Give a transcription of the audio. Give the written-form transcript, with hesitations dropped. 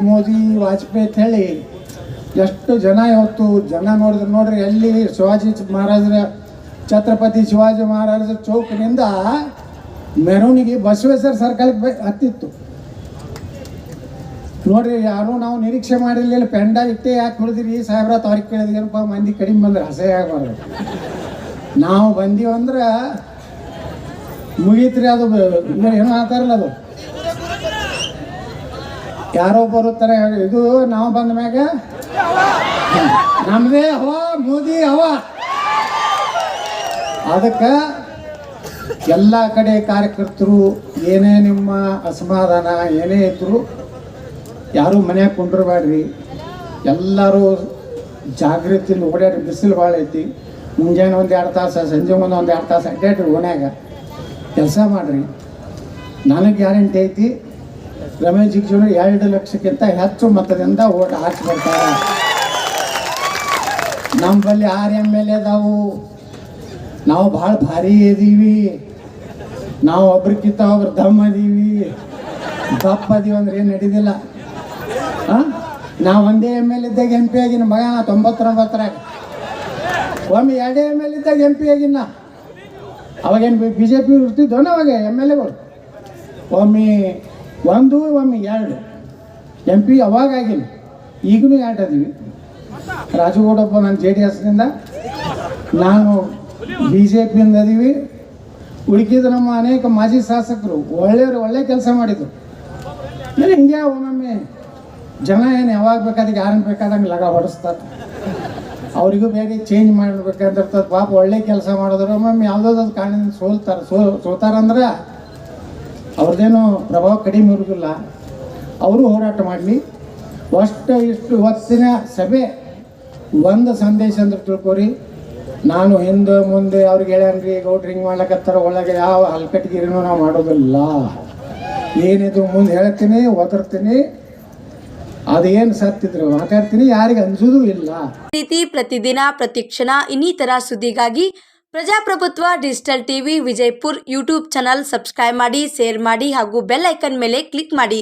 ಮೋದಿ ವಾಜಪೇಯಿ ಅಂತ ಹೇಳಿ ಎಷ್ಟು ಜನ ಇವತ್ತು ಜನ ನೋಡಿದ್ರೆ ನೋಡ್ರಿ ಎಲ್ಲಿ ಶಿವಾಜಿ ಮಹಾರಾಜರ ಛತ್ರಪತಿ ಶಿವಾಜಿ ಮಹಾರಾಜರ ಚೌಕ್ನಿಂದ ಮೆರವಣಿಗೆ ಬಸವೇಶ್ವರ ಸರ್ಕಲ್ಗೆ ಹತ್ತಿತ್ತು ನೋಡ್ರಿ. ಯಾರು ನಾವು ನಿರೀಕ್ಷೆ ಮಾಡಿರಲಿಲ್ಲ. ಪೆಂಡ ಇಟ್ಟೆ ಯಾಕೆ ಹೊಡೆದಿರಿ ಸಾಹೇಬ್ರ ಅವ್ರಿಗೆ ಕೇಳಿದ್ರಪ್ಪ ಮಂದಿ ಕಡಿಮೆ ಬಂದ್ರೆ ಹಸೆ ಆಗಬಾರ್ದು. ನಾವು ಬಂದೀವಂದ್ರೆ ಮುಗೀತ್ರಿ. ಅದು ಏನೋ ಅಂತಾರಲ್ಲ, ಅದು ಯಾರೋ ಬರುತ್ತಾರೆ. ಇದು ನಾವು ಬಂದ ಮ್ಯಾಗ ನಮ್ಮದೇ ಹವಾ, ಮೋದಿ ಹವಾ. ಅದಕ್ಕೆ ಎಲ್ಲ ಕಡೆ ಕಾರ್ಯಕರ್ತರು ಏನೇ ನಿಮ್ಮ ಅಸಮಾಧಾನ ಏನೇ ಇದ್ರು ಯಾರೂ ಮನ್ಯಾಗ ಕುಂಡ್ರಬೇಡ್ರಿ. ಎಲ್ಲರೂ ಜಾಗೃತಿಯಿಂದ ಓಡಾಡಿ. ಬಿಸಿಲು ಭಾಳ ಐತಿ. ಮುಂಜಾನೆ 1-2 ತಾಸು, ಸಂಜೆ ಮುಂದೆ 1-2 ತಾಸು ಅಡ್ಡಾಡ್ರಿ. ಓಣ್ಯಾಗ ಕೆಲಸ ಮಾಡಿರಿ. ನನಗೆ ಗ್ಯಾರಂಟಿ ಐತಿ, ರಮೇಶ್ ಜಿಗಜಿಣಗಿ 2 ಲಕ್ಷಕ್ಕಿಂತ ಹೆಚ್ಚು ಮತದಿಂದ ಓಟ್ ಹಾಕಿ ಬರ್ತಾರೆ. ನಮ್ಮ ಬಳಿ 6 MLA ಅದಾವು. ನಾವು ಭಾಳ ಭಾರಿ ಇದೀವಿ. ನಾವು ಒಬ್ರಿಗಿಂತ ಒಬ್ರು ದಮ್ ಅದೀವಿ, ದಪ್ಪ ಅದೀವಿ ಅಂದ್ರೆ ಏನು ನಡೀದಿಲ್ಲ. ನಾವು 1 MLA ಇದ್ದಾಗ MP ಆಗಿನ ಮಗ 99ರಾಗ. ಒಮ್ಮೆ 2 MLA ಇದ್ದಾಗ MP ಆಗಿನ. ಅವಾಗೇನು BJP ಇರ್ತಿದ್ದವನ ಅವಾಗ MLAಗಳು. ಒಮ್ಮೆ 1, ಒಮ್ಮೆ 2 MP ಅವಾಗ ಆಗಿನ. ಈಗಲೂ 2 ಅದೀವಿ. ರಾಜುಗೌಡಪ್ಪ ನಾನು JDSನಿಂದ, ನಾನು BJPಯಿಂದ ಅದೀವಿ. ಉಳಿಕಿದ ನಮ್ಮ ಅನೇಕ ಮಾಜಿ ಶಾಸಕರು ಒಳ್ಳೆ ಕೆಲಸ ಮಾಡಿದ್ರು. ಹಿಂಗೆ ಒಮ್ಮೊಮ್ಮೆ ಜನ ಏನು ಯಾವಾಗ ಬೇಕಾದಾಗ ಯಾರನ್ನು ಬೇಕಾದಂಗೆ ಲಗ ಹೊಡಿಸ್ತಾರೆ. ಅವರಿಗೂ ಬೇರೆ ಚೇಂಜ್ ಮಾಡಬೇಕಂತಿರ್ತದೆ. ಪಾಪ ಒಳ್ಳೆ ಕೆಲಸ ಮಾಡಿದ್ರು ಒಮ್ಮೊಮ್ಮೆ ಯಾವುದಾದ್ರು ಕಾರಣದಿಂದ ಸೋತಾರಂದ್ರೆ ಅವ್ರದ್ದೇನು ಪ್ರಭಾವ ಕಡಿಮೆ ಇರೋದಿಲ್ಲ. ಅವರು ಹೋರಾಟ ಮಾಡಲಿ. ಇಷ್ಟು ಹೊತ್ತಿನ ಸಭೆ ಒಂದು ಸಂದೇಶ ಅಂದ್ರೆ ತಿಳ್ಕೊರಿ. ನಾನು ಹಿಂದೆ ಮುಂದೆ ಅವ್ರಿಗೆ ಹೇಳ್ಯಾನ್ರಿ, ಗೌಡ್ರು ಹಿಂಗೆ ಮಾಡ್ಲಕತ್ತಾರ, ಒಳಗೆ ಯಾವ ಹಲ್ಕಟ್ಟಿಗಿರಿನೂ ನಾವು ಮಾಡೋದಿಲ್ಲ. ಏನಿದ್ರು ಮುಂದೆ ಹೇಳ್ತೀನಿ, ಒದರ್ತೀನಿ. ಅದೇನು ಸತ್ತಿದ್ರು ಮಾತಾಡ್ತೀನಿ, ಯಾರಿಗೆ ಅನ್ಸೋದು ಇಲ್ಲ. ರೀತಿ ಪ್ರತಿದಿನ ಪ್ರತಿಕ್ಷಣ ಇನ್ನಿತರ ಸುದ್ದಿಗಾಗಿ ಪ್ರಜಾಪ್ರಭುತ್ವ digital TV Vijayapura YouTube channel subscribe ಮಾಡಿ, ಶೇರ್ ಮಾಡಿ ಹಾಗೂ ಬೆಲ್ ಐಕನ್ ಮೇಲೆ ಕ್ಲಿಕ್ ಮಾಡಿ.